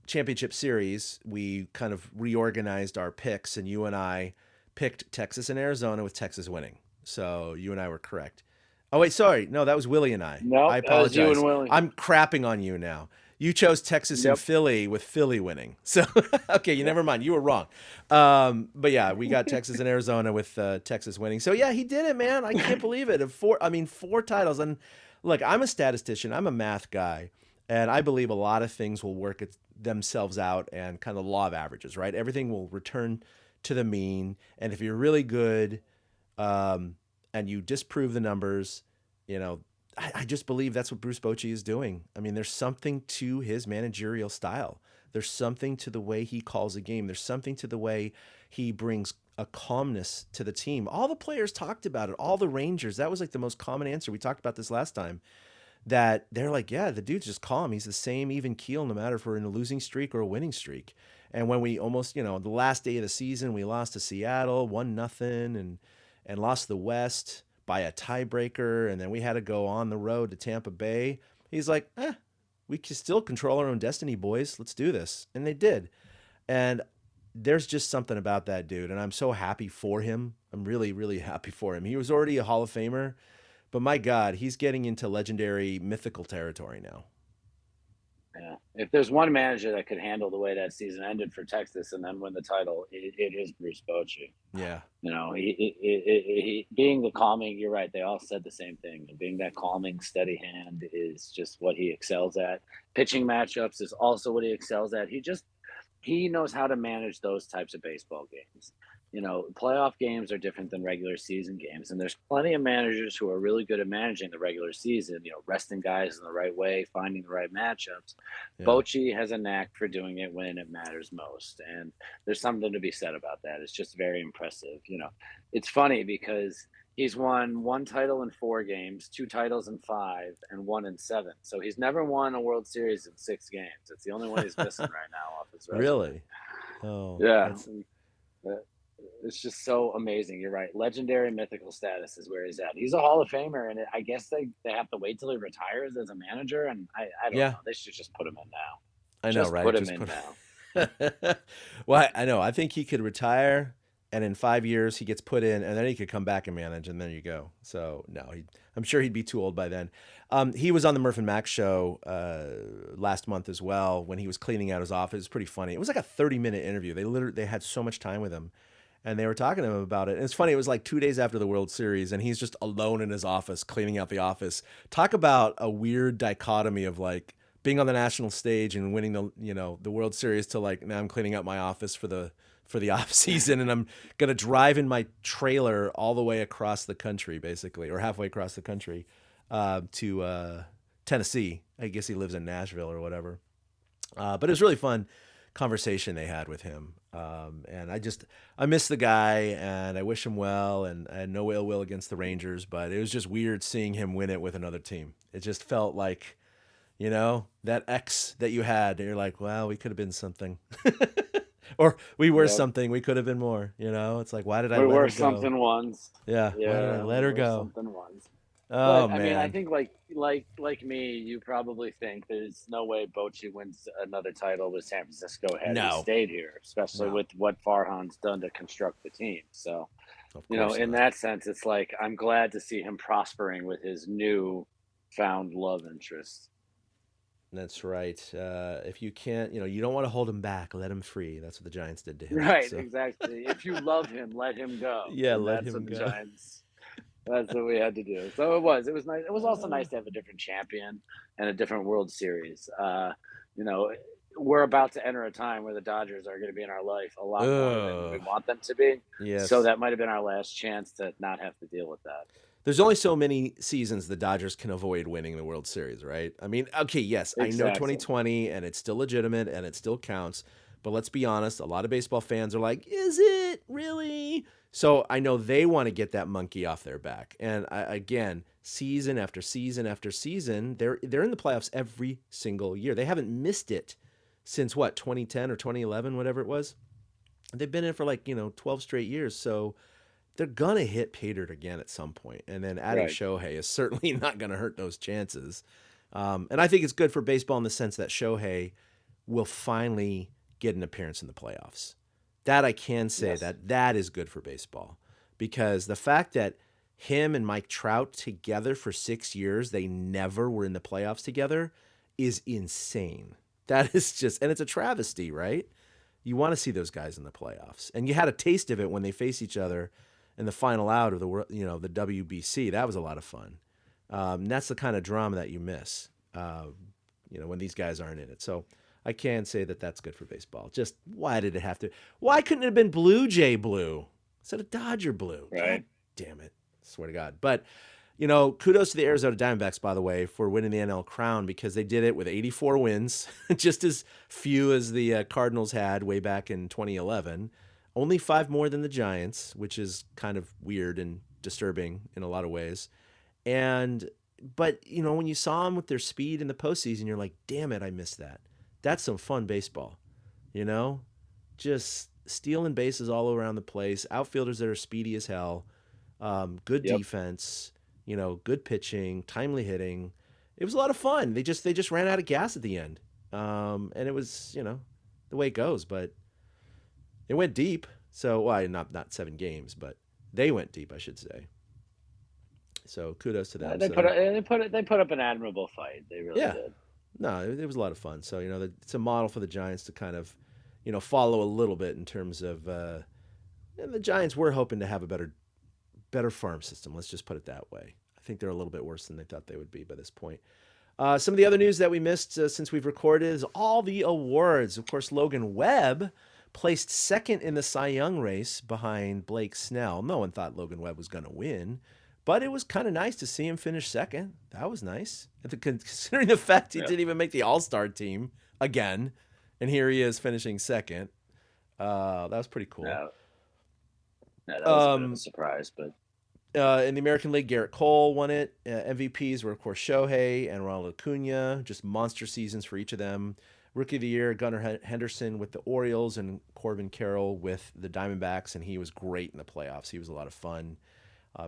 championship series, we kind of reorganized our picks, and you and I picked Texas and Arizona with Texas winning. So you and I were correct. Oh, wait, sorry. No, that was Willie and I. No, I apologize. You and Willie. I'm crapping on you now. You chose Texas and Philly with Philly winning. So, okay, never mind. You were wrong. But yeah, we got Texas and Arizona with Texas winning. So yeah, he did it, man. I can't believe it. 4 titles. And look, I'm a statistician. I'm a math guy. And I believe a lot of things will work themselves out and kind of law of averages, right? Everything will return to the mean. And if you're really good, and you disprove the numbers, I just believe that's what Bruce Bochy is doing. I mean, there's something to his managerial style. There's something to the way he calls a game. There's something to the way he brings a calmness to the team. All the players talked about it. All the Rangers, that was like the most common answer. We talked about this last time, that they're like, yeah, the dude's just calm. He's the same even keel, no matter if we're in a losing streak or a winning streak. And when we almost, the last day of the season, we lost to Seattle 1-0 and lost the West by a tiebreaker, and then we had to go on the road to Tampa Bay. He's like, we can still control our own destiny, boys. Let's do this. And they did. And there's just something about that dude, and I'm so happy for him. I'm really, really happy for him. He was already a Hall of Famer, but my God, he's getting into legendary, mythical territory now. Yeah. if there's one manager that could handle the way that season ended for Texas and then win the title, it is Bruce Bochy. Yeah. You know, he being the calming. You're right. They all said the same thing. Being that calming, steady hand is just what he excels at. Pitching matchups is also what he excels at. He knows how to manage those types of baseball games. You know, playoff games are different than regular season games, and there's plenty of managers who are really good at managing the regular season. You know, resting guys in the right way, finding the right matchups. Yeah. Bochy has a knack for doing it when it matters most, and there's something to be said about that. It's just very impressive. You know, it's funny because he's won one title in 4 games, 2 titles in 5, and 1 in 7. So he's never won a World Series in 6 games. It's the only one he's missing right now off his resume. Really? Oh, yeah. It's just so amazing. You're right. Legendary mythical status is where he's at. He's a Hall of Famer, and I guess they have to wait till he retires as a manager. And I don't know. They should just put him in now. I know, right? Put him in now. Well, I know. I think he could retire, and in 5 years he gets put in, and then he could come back and manage, and there you go. So no, I'm sure he'd be too old by then. He was on the Murph and Max show last month as well when he was cleaning out his office. It was pretty funny. It was like a 30-minute interview. They had so much time with him. And they were talking to him about it. And it's funny, it was like 2 days after the World Series, and he's just alone in his office, cleaning out the office. Talk about a weird dichotomy of like being on the national stage and winning the World Series to like, now I'm cleaning out my office for the off season, and I'm going to drive in my trailer all the way across the country, basically, or halfway across the country to Tennessee. I guess he lives in Nashville or whatever. But it was really fun conversation they had with him. And I miss the guy, and I wish him well, and I had no ill will against the Rangers, but it was just weird seeing him win it with another team. It just felt like, that X that you had, and you're like, well, we could have been something. Or we were something, we could have been more, It's like, why did I let her go? We were something once. Yeah, why did I let her go? Something once. Oh, but, man. I mean, I think like me, you probably think there's no way Bochy wins another title with San Francisco had he stayed here, especially with what Farhan's done to construct the team. So, in that sense, it's like I'm glad to see him prospering with his new found love interest. That's right. If you can't, you don't want to hold him back, let him free. That's what the Giants did to him. Right, exactly. If you love him, let him go. Yeah, let him go. That's what we had to do. So it was nice. It was also nice to have a different champion and a different World Series. We're about to enter a time where the Dodgers are going to be in our life a lot more than we want them to be. Yes. So that might have been our last chance to not have to deal with that. There's only so many seasons the Dodgers can avoid winning the World Series, right? I mean, okay, yes, exactly. I know 2020, and it's still legitimate, and it still counts. But let's be honest, a lot of baseball fans are like, is it really? So I know they want to get that monkey off their back. And again, season after season after season, they're in the playoffs every single year. They haven't missed it since, 2010 or 2011, whatever it was. They've been in for 12 straight years. So they're going to hit pay dirt again at some point. And then adding Shohei is certainly not going to hurt those chances. And I think it's good for baseball in the sense that Shohei will finally get an appearance in the playoffs. That I can say that is good for baseball, because the fact that him and Mike Trout together for 6 years, they never were in the playoffs together, is insane. That is just, and it's a travesty, right? You want to see those guys in the playoffs. And you had a taste of it when they face each other in the final out of the world, the WBC. That was a lot of fun. And that's the kind of drama that you miss, when these guys aren't in it. So I can say that that's good for baseball. Just why did it have to? Why couldn't it have been Blue Jay blue instead of Dodger blue? Right. God damn it. Swear to God. But, kudos to the Arizona Diamondbacks, by the way, for winning the NL crown, because they did it with 84 wins, just as few as the Cardinals had way back in 2011. Only 5 more than the Giants, which is kind of weird and disturbing in a lot of ways. But when you saw them with their speed in the postseason, you're like, damn it, I missed that. That's some fun baseball, just stealing bases all around the place, outfielders that are speedy as hell, good defense, good pitching, timely hitting. It was a lot of fun. They just ran out of gas at the end. And it was, the way it goes, but it went deep. So, well, not 7 games, but they went deep, I should say. So kudos to them. They put up an admirable fight. They really did. No, it was a lot of fun. So, it's a model for the Giants to kind of, follow a little bit in terms of, and the Giants were hoping to have a better farm system. Let's just put it that way. I think they're a little bit worse than they thought they would be by this point. Some of the other news that we missed since we've recorded is all the awards. Of course, Logan Webb placed second in the Cy Young race behind Blake Snell. No one thought Logan Webb was going to win, but it was kind of nice to see him finish second. That was nice. Considering the fact he didn't even make the All-Star team again, and here he is finishing second. That was pretty cool. Yeah, that was a bit of a surprise, but... in the American League, Garrett Cole won it. MVPs were, of course, Shohei and Ronald Acuna. Just monster seasons for each of them. Rookie of the Year, Gunnar Henderson with the Orioles and Corbin Carroll with the Diamondbacks, and he was great in the playoffs. He was a lot of fun.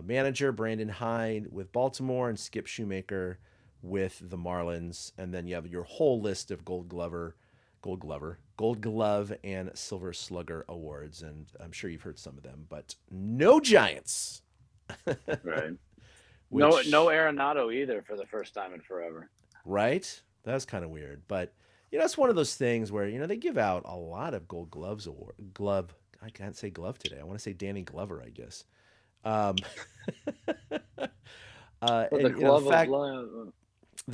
Manager, Brandon Hyde with Baltimore and Skip Shoemaker with the Marlins. And then you have your whole list of Gold Glove, and Silver Slugger awards. And I'm sure you've heard some of them, but no Giants. Right. No Arenado either for the first time in forever. Right? That was kind of weird. But, it's one of those things where, they give out a lot of Gold Gloves glove. I can't say glove today. I want to say Danny Glover, I guess. The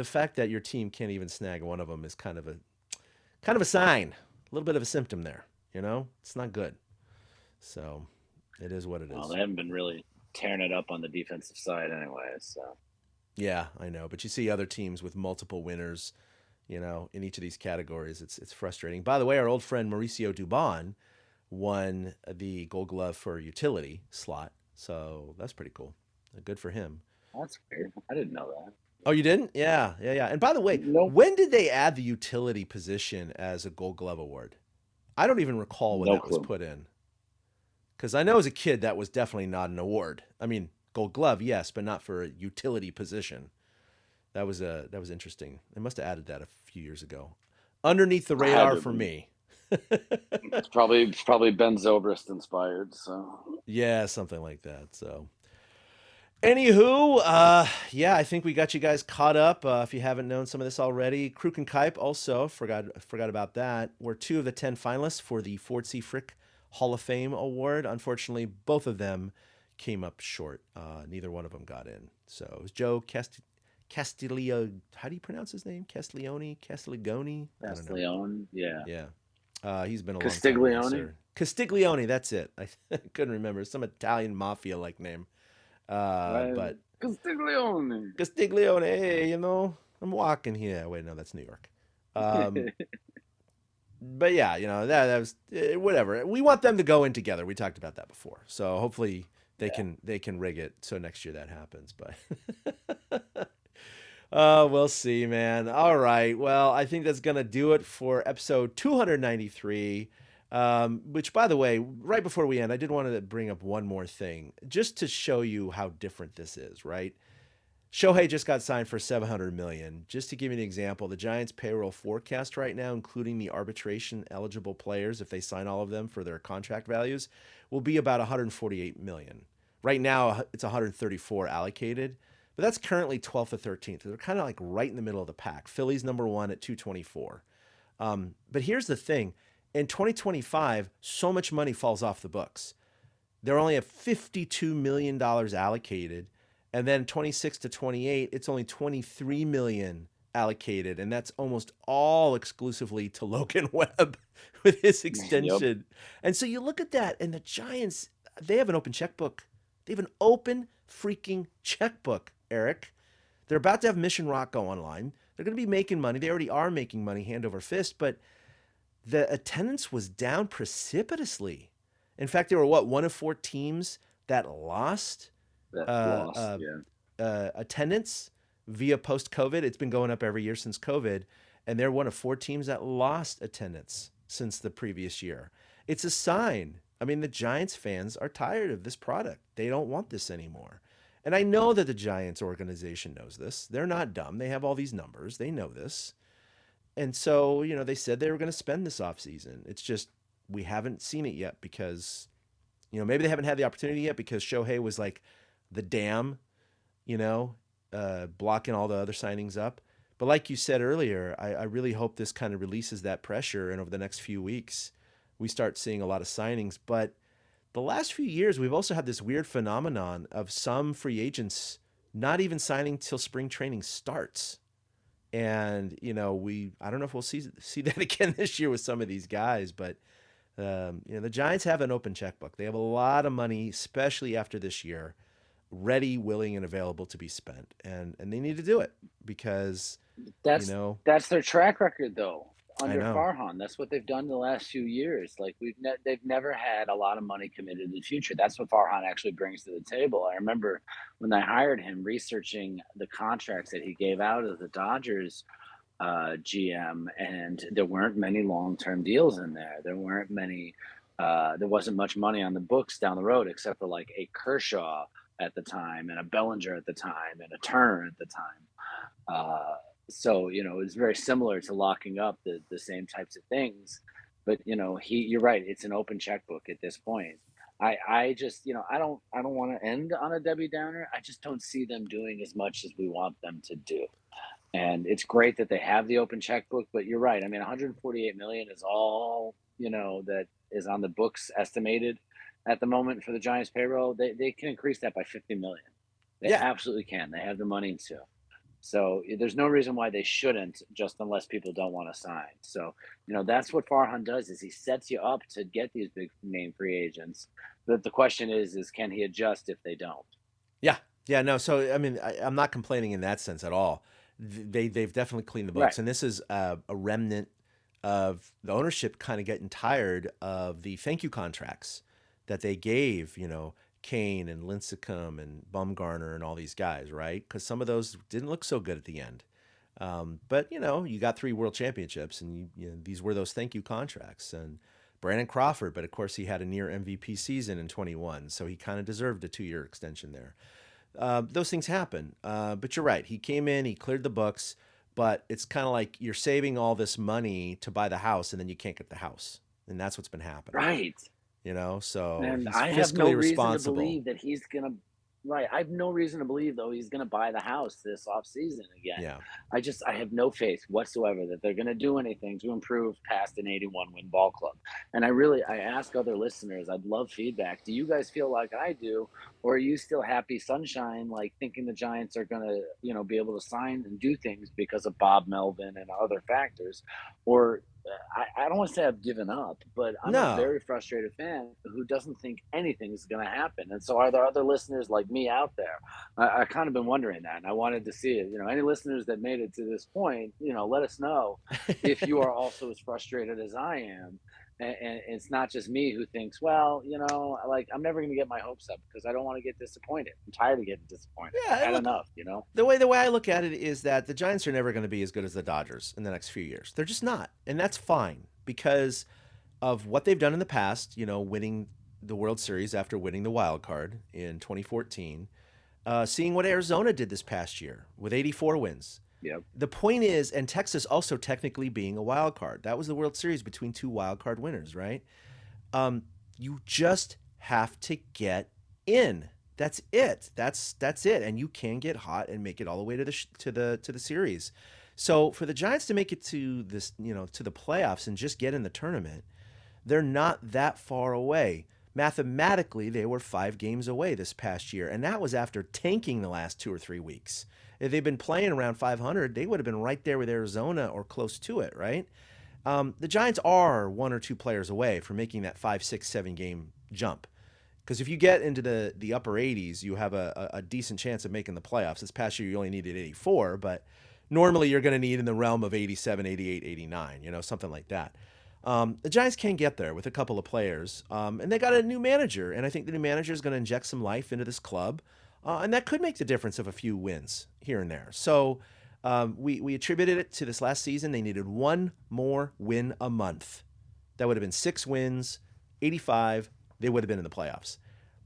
fact that your team can't even snag one of them is kind of a sign, a little bit of a symptom there. It's not good. So it is what it is. Well, they haven't been really tearing it up on the defensive side anyway. So yeah, I know. But you see other teams with multiple winners, in each of these categories. It's frustrating. By the way, our old friend Mauricio Dubon won the Gold Glove for utility slot. So that's pretty cool. Good for him. That's weird. I didn't know that. Oh, you didn't? Yeah. And by the way, when did they add the utility position as a Gold Glove award? I don't even recall when was put in. Because I know as a kid that was definitely not an award. I mean, Gold Glove, yes, but not for a utility position. That was interesting. They must have added that a few years ago. Underneath the radar for me. It's probably Ben Zobrist inspired. So yeah, something like that. So, anywho, I think we got you guys caught up. If you haven't known some of this already, Kruk and Kuip also forgot about that. We're 2 of the 10 finalists for the Ford C. Frick Hall of Fame award. Unfortunately, both of them came up short. Neither one of them got in. So it was Joe Castiglione. How do you pronounce his name? Castiglione? Castiglione, yeah. Yeah. He's been a Castiglione? long time. Castiglione, that's it. I couldn't remember. Some Italian mafia-like name. But Castiglione, hey, I'm walking here. Wait, no, that's New York. But yeah, that was whatever. We want them to go in together. We talked about that before. So hopefully they can rig it so next year that happens. But we'll see, man. All right. Well, I think that's gonna do it for episode 293. Which, by the way, right before we end, I did want to bring up one more thing just to show you how different this is. Right. Shohei just got signed for $700 million. Just to give you an example, the Giants' payroll forecast right now, including the arbitration-eligible players, if they sign all of them for their contract values, will be about $148 million. Right now, it's $134 allocated, but that's currently 12th or 13th. They're kind of like right in the middle of the pack. Philly's number 1 at $224. But here's the thing. In 2025, so much money falls off the books. They're only at $52 million allocated. And then 26 to 28, it's only $23 million allocated. And that's almost all exclusively to Logan Webb with his extension. Yep. And so you look at that, and the Giants, they have an open checkbook. They have an open freaking checkbook, Eric. They're about to have Mission Rock go online. They're going to be making money. They already are making money hand over fist, but the attendance was down precipitously. In fact, they were, one of 4 teams that lost attendance via post-COVID. It's been going up every year since COVID, and they're one of 4 teams that lost attendance since the previous year. It's a sign. I mean, the Giants fans are tired of this product. They don't want this anymore. And I know that the Giants organization knows this. They're not dumb. They have all these numbers. They know this. And so, they said they were going to spend this offseason. It's just we haven't seen it yet because, maybe they haven't had the opportunity yet because Shohei was like the dam, blocking all the other signings up. But like you said earlier, I really hope this kind of releases that pressure, and over the next few weeks, we start seeing a lot of signings. But the last few years, we've also had this weird phenomenon of some free agents not even signing till spring training starts. And I don't know if we'll see that again this year with some of these guys, but the Giants have an open checkbook. They have a lot of money, especially after this year, ready, willing, and available to be spent, and they need to do it because you That's know that's their track record though. I Under know. Farhan, that's what they've done the last few years. Like they've never had a lot of money committed to the future. That's what Farhan actually brings to the table. I remember when I hired him, researching the contracts that he gave out as the Dodgers GM, and there weren't many long-term deals in there. There weren't many. There wasn't much money on the books down the road, except for like a Kershaw at the time, and a Bellinger at the time, and a Turner at the time. So it's very similar to locking up the same types of things. But you're right. It's an open checkbook at this point. I just I don't want to end on a Debbie Downer. I just don't see them doing as much as we want them to do. And it's great that they have the open checkbook, but you're right. I mean, 148 million is all, that is on the books estimated at the moment for the Giants payroll. They can increase that by 50 million. They Yeah, absolutely can. They have the money to. So there's no reason why they shouldn't, just unless people don't want to sign. So, that's what Farhan does is he sets you up to get these big name free agents. But the question is can he adjust if they don't? yeah, yeah. No, so I mean, I'm not complaining in that sense at all. They've definitely cleaned the Right. books, and this is a remnant of the ownership kind of getting tired of the thank you contracts that they gave, Kane and Lincecum and Bumgarner and all these guys, right? Because some of those didn't look so good at the end. But you got 3 world championships, and these were those thank you contracts. And Brandon Crawford, but of course he had a near MVP season in 21, so he kind of deserved a 2-year extension there. Those things happen. But you're right. He came in, he cleared the books, but it's kind of like you're saving all this money to buy the house, and then you can't get the house, and that's what's been happening. Right. So And he's I have no fiscally reason to responsible. believe that he's gonna. Right, I have no reason to believe though he's gonna buy the house this off season again. Yeah. I have no faith whatsoever that they're gonna do anything to improve past an 81 win ball club. And I ask other listeners, I'd love feedback. Do you guys feel like I do, or are you still happy sunshine, like thinking the Giants are gonna, be able to sign and do things because of Bob Melvin and other factors, or I don't want to say I've given up, but I'm a No. very frustrated fan who doesn't think anything is going to happen. And so, are there other listeners like me out there? I kind of been wondering that, and I wanted to see it. Any listeners that made it to this point, let us know if you are also as frustrated as I am. And it's not just me who thinks, well, like I'm never going to get my hopes up because I don't want to get disappointed. I'm tired of getting disappointed. I've Yeah, had look, enough. the way I look at it is that the Giants are never going to be as good as the Dodgers in the next few years. They're just not, and that's fine because of what they've done in the past. Winning the World Series after winning the wild card in 2014. Seeing what Arizona did this past year with 84 wins. Yep. The point is, and Texas also technically being a wild card. That was the World Series between 2 wild card winners, right? You just have to get in. That's it. That's it. And you can get hot and make it all the way to the series. So for the Giants to make it to this, to the playoffs and just get in the tournament, they're not that far away. Mathematically, they were 5 games away this past year, and that was after tanking the last 2 or 3 weeks. If they'd been playing around 500, they would have been right there with Arizona or close to it, right? The Giants are 1 or 2 players away from making that 5, 6, 7 game jump. Because if you get into the upper 80s, you have a decent chance of making the playoffs. This past year, you only needed 84, but normally you're going to need in the realm of 87, 88, 89, something like that. The Giants can get there with a couple of players, and they got a new manager, and I think the new manager is going to inject some life into this club, and that could make the difference of a few wins here and there. So we attributed it to this last season. They needed 1 more win a month. That would have been 6 wins, 85. They would have been in the playoffs.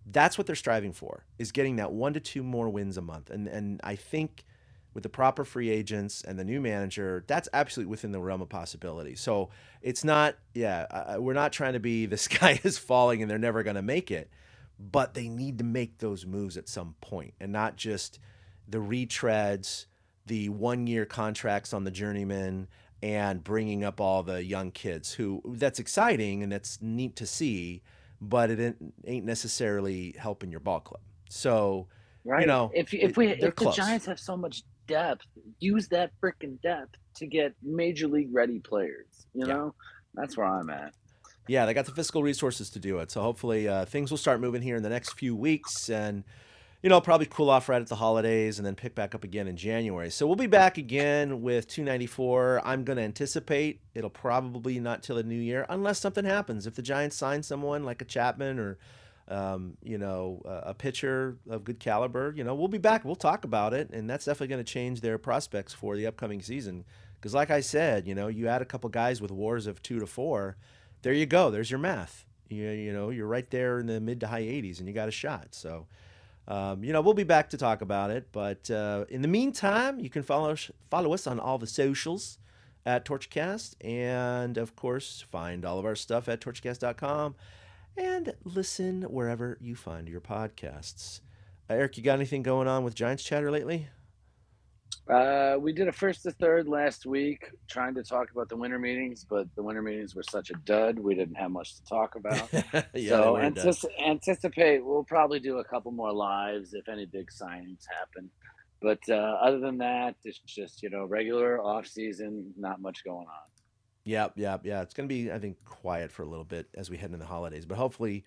That's what they're striving for, is getting that 1 to 2 more wins a month. And I think with the proper free agents and the new manager, that's absolutely within the realm of possibility. So it's not, we're not trying to be the sky is falling and they're never going to make it, but they need to make those moves at some point and not just the retreads, the 1-year contracts on the journeymen and bringing up all the young kids who that's exciting and that's neat to see, but it ain't necessarily helping your ball club. So, right. you know, If the Giants have so much depth, use that freaking depth to get major league ready players. You know, that's where I'm at. Yeah, they got the fiscal resources to do it. So hopefully things will start moving here in the next few weeks, and probably cool off right at the holidays and then pick back up again in January. So we'll be back again with 294. I'm going to anticipate it'll probably not till the new year unless something happens. If the Giants sign someone like a Chapman or a pitcher of good caliber, we'll be back. We'll talk about it, and that's definitely going to change their prospects for the upcoming season. Because like I said, you add a couple guys with WARs of 2 to 4, there you go. There's your math. You're right there in the mid to high 80s, and you got a shot. So, we'll be back to talk about it. But in the meantime, you can follow us on all the socials at TorchCast, and of course, find all of our stuff at torchcast.com. And listen wherever you find your podcasts. Eric, you got anything going on with Giants chatter lately? We did a first to third last week trying to talk about the winter meetings, but the winter meetings were such a dud. We didn't have much to talk about. So anticipate we'll probably do a couple more lives if any big signings happen. But other than that, it's just, regular off season, not much going on. Yeah. It's going to be, I think, quiet for a little bit as we head into the holidays, but hopefully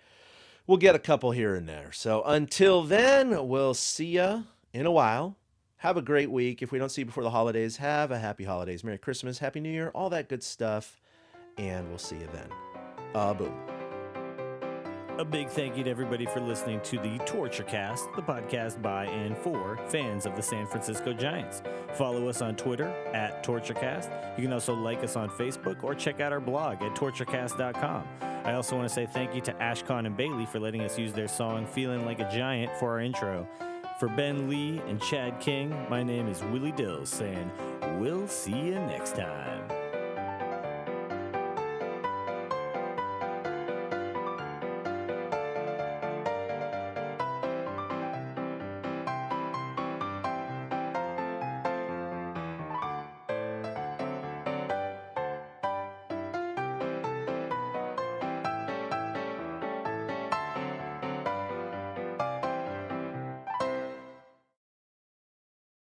we'll get a couple here and there. So until then, we'll see you in a while. Have a great week. If we don't see you before the holidays, have a happy holidays, Merry Christmas, Happy New Year, all that good stuff. And we'll see you then. Boom. A big thank you to everybody for listening to the TortureCast, the podcast by and for fans of the San Francisco Giants. Follow us on Twitter at TortureCast. You can also like us on Facebook or check out our blog at torturecast.com. I also want to say thank you to Ashcon and Bailey for letting us use their song Feeling Like a Giant for our intro. For Ben Lee and Chad King, my name is Willie Dills saying, we'll see you next time.